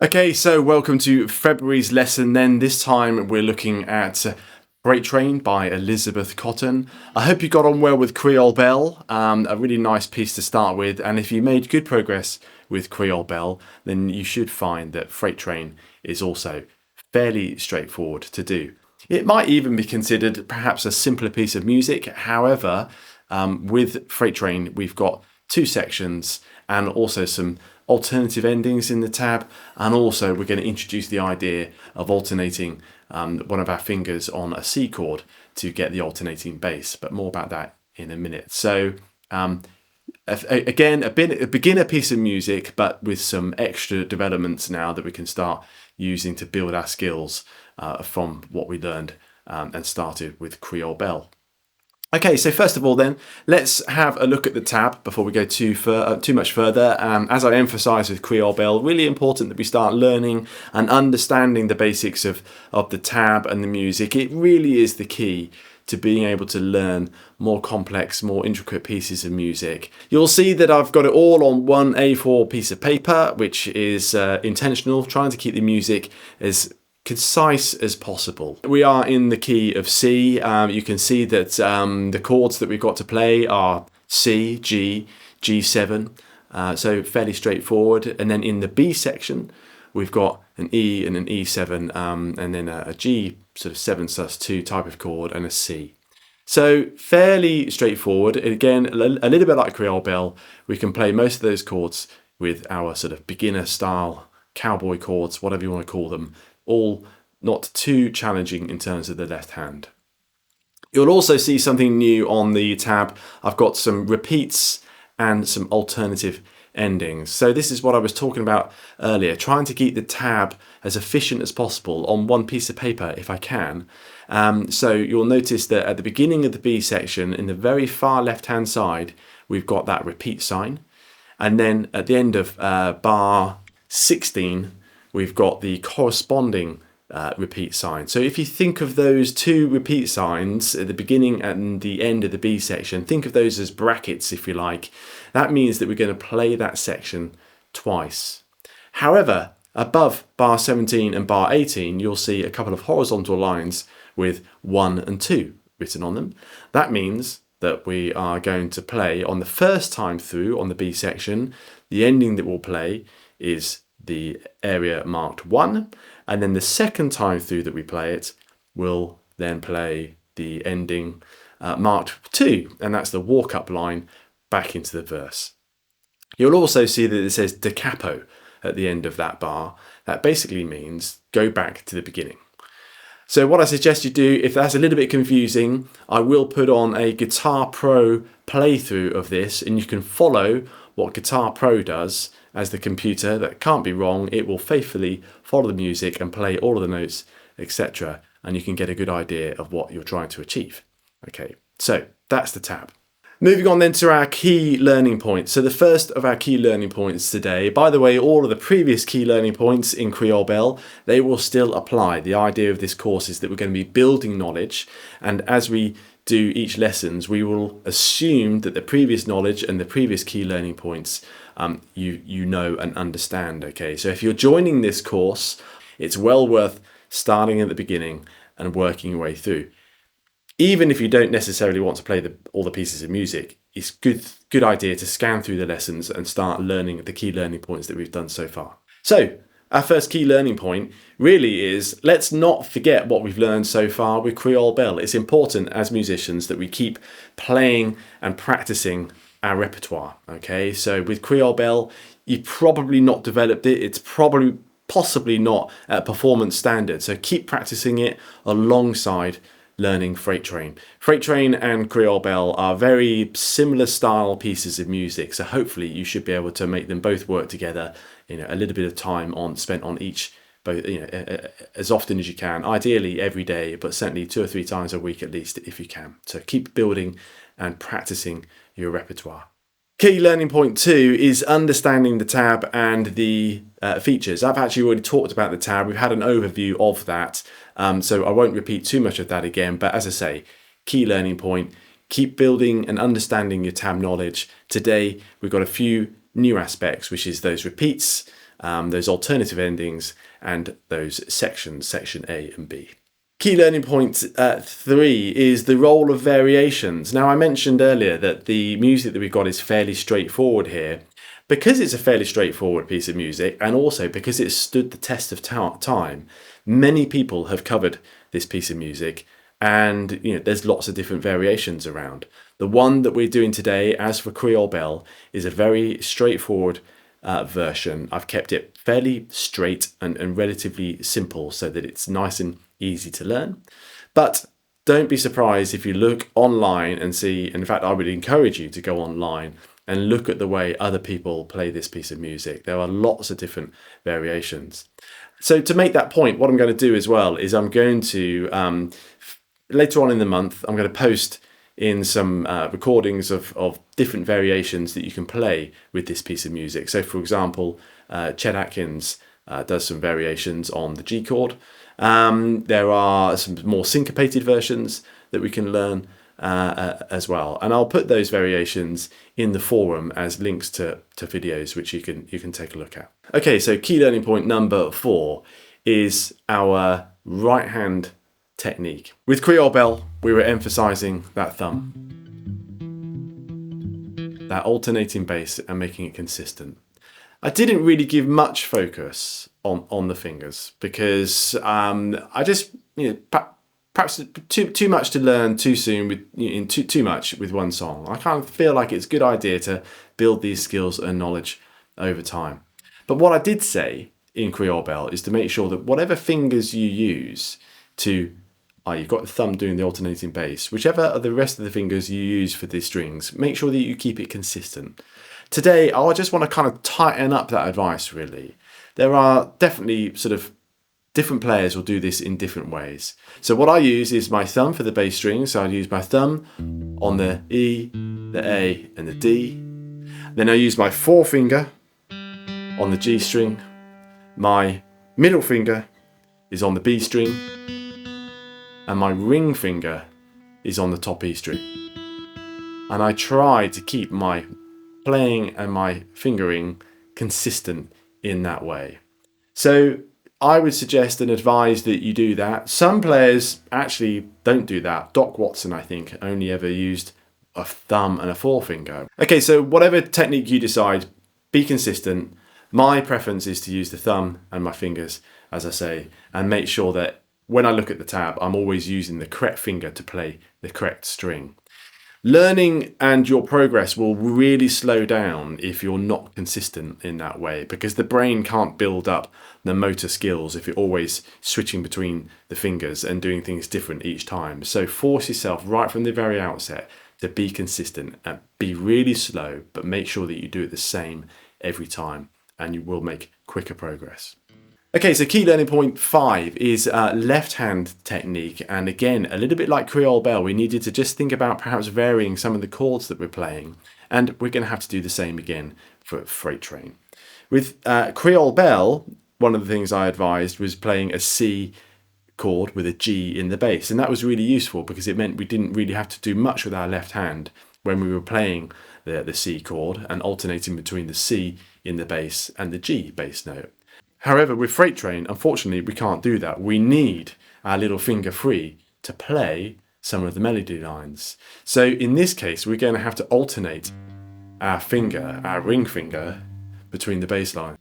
Okay, so welcome to February's lesson then. This time we're looking at Freight Train by Elizabeth Cotton. I hope you got on well with Creole Bell, a really nice piece to start with. And if you made good progress with Creole Bell, then you should find that Freight Train is also fairly straightforward to do. It might even be considered perhaps a simpler piece of music. However, with Freight Train, we've got two sections and also some alternative endings in the tab, and also we're going to introduce the idea of alternating one of our fingers on a C chord to get the alternating bass, but more about that in a minute. So again, a beginner piece of music, but with some extra developments now that we can start using to build our skills from what we learned and started with Creole Bell. Okay, so first of all then, let's have a look at the tab before we go too much further. As I emphasised with Creole Bell, really important that we start learning and understanding the basics of the tab and the music. It really is the key to being able to learn more complex, more intricate pieces of music. You'll see that I've got it all on one A4 piece of paper, which is intentional, trying to keep the music as concise as possible. We are in the key of C. You can see that the chords that we've got to play are C, G, G7, so fairly straightforward. And then in the B section, we've got an E and an E7, and then a G sort of 7sus2 type of chord and a C. So fairly straightforward. Again, a little bit like Creole Bell, we can play most of those chords with our sort of beginner style cowboy chords, whatever you want to call them, all not too challenging in terms of the left hand. You'll also see something new on the tab. I've got some repeats and some alternative endings. So this is what I was talking about earlier, trying to keep the tab as efficient as possible on one piece of paper if I can. So you'll notice that at the beginning of the B section, in the very far left hand side, we've got that repeat sign. And then at the end of bar 16, we've got the corresponding repeat sign. So if you think of those two repeat signs at the beginning and the end of the B section, think of those as brackets, if you like. That means that we're going to play that section twice. However, above bar 17 and bar 18, you'll see a couple of horizontal lines with 1 and 2 written on them. That means that we are going to play on the first time through on the B section. The ending that we'll play is the area marked 1, and then the second time through that we play it, we'll then play the ending marked 2, and that's the walk-up line back into the verse. You'll also see that it says da capo at the end of that bar. That basically means go back to the beginning. So what I suggest you do, if that's a little bit confusing, I will put on a Guitar Pro playthrough of this, and you can follow what Guitar Pro does as the computer. That can't be wrong. It will faithfully follow the music and play all of the notes, etc. And you can get a good idea of what you're trying to achieve. Okay, so that's the tab. Moving on then to our key learning points. So the first of our key learning points today, by the way, all of the previous key learning points in Creole Bell, they will still apply. The idea of this course is that we're going to be building knowledge, and as we do each lessons, we will assume that the previous knowledge and the previous key learning points you know and understand. Okay, so if you're joining this course, it's well worth starting at the beginning and working your way through. Even if you don't necessarily want to play all the pieces of music, it's good idea to scan through the lessons and start learning the key learning points that we've done so far. So our first key learning point really is, let's not forget what we've learned so far with Creole Bell. It's important as musicians that we keep playing and practicing our repertoire. Okay, so with Creole Bell, you've probably not developed it. It's possibly not at performance standard. So keep practicing it alongside learning Freight Train. Freight Train and Creole Bell are very similar style pieces of music, so hopefully you should be able to make them both work together. A little bit of time spent on each, both as often as you can. Ideally every day, but certainly 2 or 3 times a week at least if you can. So keep building and practicing your repertoire. Key learning point 2 is understanding the tab and the features. I've actually already talked about the tab. We've had an overview of that, so I won't repeat too much of that again. But as I say, key learning point, keep building and understanding your tab knowledge. Today, we've got a few new aspects, which is those repeats, those alternative endings, and those sections, section A and B. Key learning point 3 is the role of variations. Now, I mentioned earlier that the music that we've got is fairly straightforward here. Because it's a fairly straightforward piece of music, and also because it's stood the test of time, many people have covered this piece of music, and there's lots of different variations around. The one that we're doing today, as for Creole Bell, is a very straightforward version. I've kept it fairly straight and relatively simple so that it's nice and easy to learn. But don't be surprised if you look online and see, in fact, I would encourage you to go online and look at the way other people play this piece of music. There are lots of different variations. So to make that point, what I'm going to do as well is I'm going to, later on in the month, I'm going to post in some recordings of different variations that you can play with this piece of music. So for example, Chet Atkins does some variations on the G chord. There are some more syncopated versions that we can learn as well, and I'll put those variations in the forum as links to videos which you can take a look at. Okay, so key learning point number 4 is our right hand technique. With Creole Bell, we were emphasizing that thumb, that alternating bass, and making it consistent. I didn't really give much focus on the fingers because I just perhaps too much to learn too soon with too much with one song. I kind of feel like it's a good idea to build these skills and knowledge over time. But what I did say in Creole Bell is to make sure that whatever fingers you use to, you've got the thumb doing the alternating bass, whichever of the rest of the fingers you use for the strings, make sure that you keep it consistent. Today, I just want to kind of tighten up that advice, really. There are definitely sort of different players will do this in different ways. So what I use is my thumb for the bass string. So I use my thumb on the E, the A, and the D. Then I use my forefinger on the G string. My middle finger is on the B string. And my ring finger is on the top E string. And I try to keep my playing and my fingering consistent in that way. So I would suggest and advise that you do that. Some players actually don't do that. Doc Watson, I think, only ever used a thumb and a forefinger. Okay, so whatever technique you decide, be consistent. My preference is to use the thumb and my fingers, as I say, and make sure that when I look at the tab, I'm always using the correct finger to play the correct string. Learning and your progress will really slow down if you're not consistent in that way, because the brain can't build up the motor skills if you're always switching between the fingers and doing things different each time. So force yourself right from the very outset to be consistent and be really slow, but make sure that you do it the same every time and you will make quicker progress. Okay, so key learning point 5 is left hand technique, and again, a little bit like Creole Bell, we needed to just think about perhaps varying some of the chords that we're playing, and we're going to have to do the same again for Freight Train. With Creole Bell, one of the things I advised was playing a C chord with a G in the bass, and that was really useful because it meant we didn't really have to do much with our left hand when we were playing the C chord and alternating between the C in the bass and the G bass note. However, with Freight Train, unfortunately, we can't do that. We need our little finger free to play some of the melody lines. So in this case, we're going to have to alternate our finger, our ring finger, between the bass lines.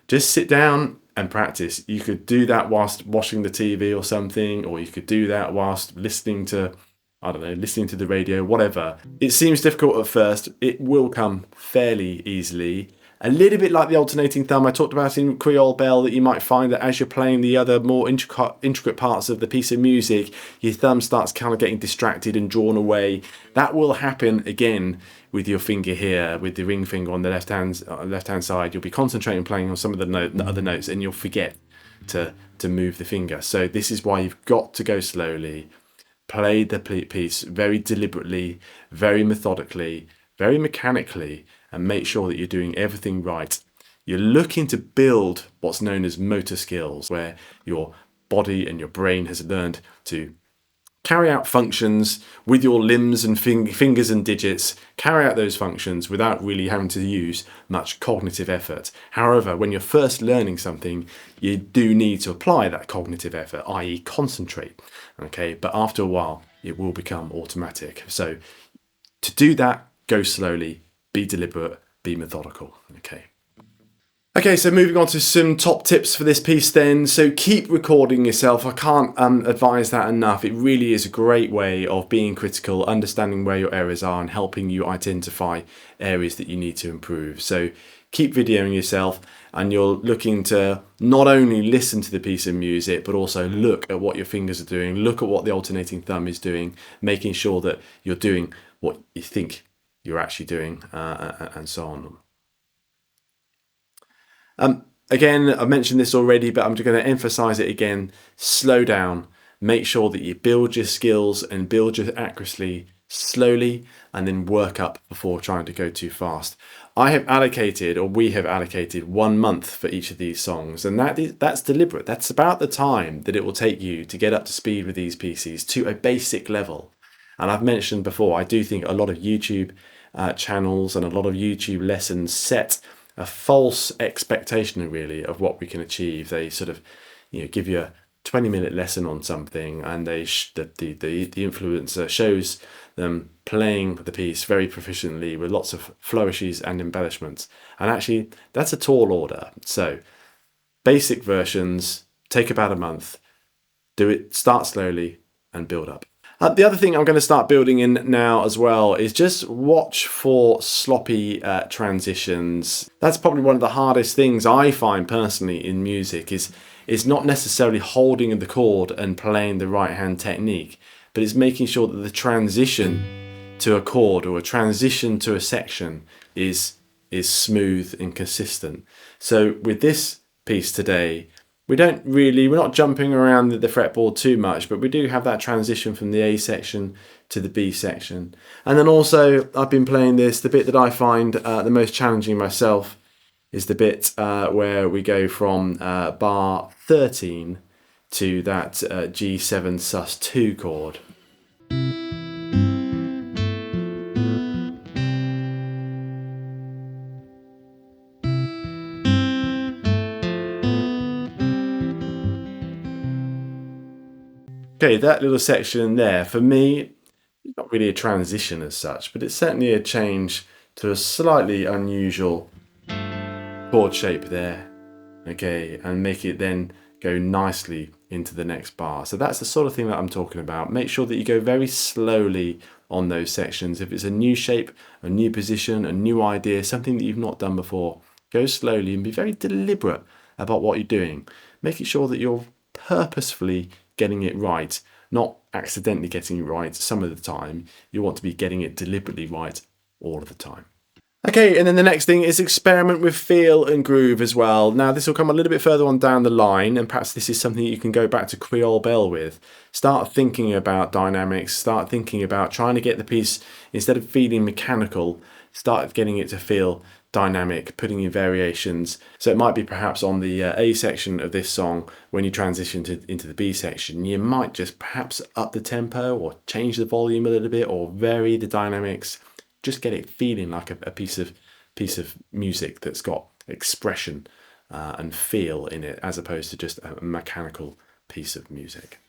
Just sit down and practice. You could do that whilst watching the TV or something, or you could do that whilst listening to, listening to the radio, whatever. It seems difficult at first. It will come fairly easily. A little bit like the alternating thumb I talked about in Creole Bell, that you might find that as you're playing the other more intricate parts of the piece of music, your thumb starts kind of getting distracted and drawn away. That will happen again with your finger here, with the ring finger on the left hand side. You'll be concentrating playing on some of the other notes, and you'll forget to move the finger. So this is why you've got to go slowly, play the piece very deliberately, very methodically, very mechanically, and make sure that you're doing everything right. You're looking to build what's known as motor skills, where your body and your brain has learned to carry out functions with your limbs and fingers and digits, carry out those functions without really having to use much cognitive effort. However, when you're first learning something, you do need to apply that cognitive effort, i.e. concentrate. Okay, but after a while, it will become automatic. So to do that, go slowly, be deliberate, be methodical. Okay, so moving on to some top tips for this piece then. So keep recording yourself. I can't advise that enough. It really is a great way of being critical, understanding where your errors are and helping you identify areas that you need to improve. So keep videoing yourself, and you're looking to not only listen to the piece of music, but also look at what your fingers are doing, look at what the alternating thumb is doing, making sure that you're doing what you think you're actually doing, and so on. Again, I've mentioned this already, but I'm just going to emphasize it again. Slow down. Make sure that you build your skills and build your accuracy slowly, and then work up before trying to go too fast. We have allocated 1 month for each of these songs, and that's deliberate. That's about the time that it will take you to get up to speed with these pieces to a basic level. And I've mentioned before, I do think a lot of YouTube channels and a lot of YouTube lessons set a false expectation really of what we can achieve. They sort of, give you a 20-minute lesson on something, and the influencer shows them playing the piece very proficiently with lots of flourishes and embellishments. And actually, that's a tall order. So basic versions take about a month. Do it, start slowly and build up. The other thing I'm going to start building in now as well is just watch for sloppy transitions. That's probably one of the hardest things I find personally in music is not necessarily holding the chord and playing the right hand technique, but it's making sure that the transition to a chord or a transition to a section is smooth and consistent. So with this piece today, we're not jumping around the fretboard too much, but we do have that transition from the A section to the B section. And then also, I've been playing the bit that I find the most challenging myself is the bit where we go from bar 13 to that G7 sus2 chord. Okay, that little section there, for me, it's not really a transition as such, but it's certainly a change to a slightly unusual chord shape there, okay, and make it then go nicely into the next bar. So that's the sort of thing that I'm talking about. Make sure that you go very slowly on those sections. If it's a new shape, a new position, a new idea, something that you've not done before, go slowly and be very deliberate about what you're doing, making sure that you're purposefully getting it right, not accidentally getting it right some of the time. You want to be getting it deliberately right all of the time. Okay, and then the next thing is experiment with feel and groove as well. Now, this will come a little bit further on down the line, and perhaps this is something you can go back to Creole Bell with. Start thinking about dynamics, start thinking about trying to get the piece, instead of feeling mechanical, start getting it to feel dynamic, putting in variations. So it might be perhaps on the A section of this song, when you transition into the B section, you might just perhaps up the tempo or change the volume a little bit or vary the dynamics. Just get it feeling like a piece of music that's got expression and feel in it, as opposed to just a mechanical piece of music.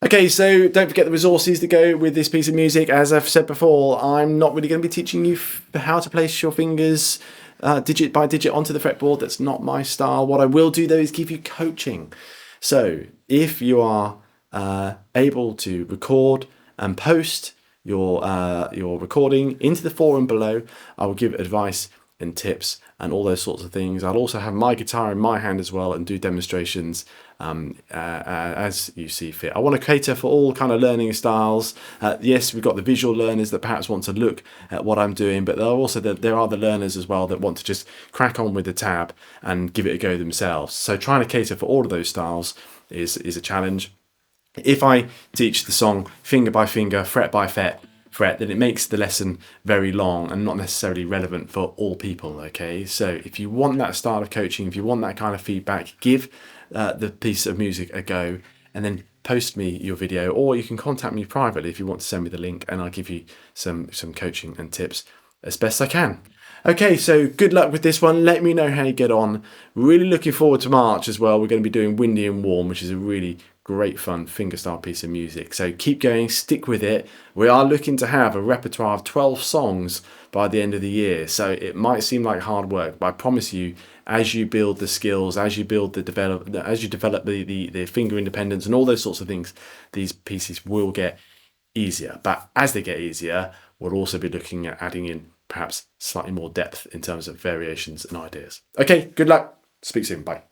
Okay, so don't forget the resources that go with this piece of music. As I've said before, I'm not really going to be teaching you how to place your fingers digit by digit onto the fretboard. That's not my style. What I will do though is give you coaching. So if you are able to record and post your recording into the forum below, I will give advice and tips and all those sorts of things. I'll also have my guitar in my hand as well and do demonstrations as you see fit. I want to cater for all kind of learning styles. Yes, we've got the visual learners that perhaps want to look at what I'm doing, but there are the learners as well that want to just crack on with the tab and give it a go themselves. So trying to cater for all of those styles is a challenge. If I teach the song finger by finger, fret by fret, fret, then it makes the lesson very long and not necessarily relevant for all people, okay? So if you want that style of coaching, if you want that kind of feedback, give the piece of music a go and then post me your video, or you can contact me privately if you want to send me the link, and I'll give you some coaching and tips as best I can. Okay, so good luck with this one. Let me know how you get on. Really looking forward to March as well. We're going to be doing Windy and Warm, which is a really great fun fingerstyle piece of music. So keep going, stick with it. We are looking to have a repertoire of 12 songs by the end of the year. So it might seem like hard work, but I promise you, as you build the skills, as you develop the finger independence and all those sorts of things, these pieces will get easier. But as they get easier, we'll also be looking at adding in perhaps slightly more depth in terms of variations and ideas. Okay, good luck. Speak soon. Bye.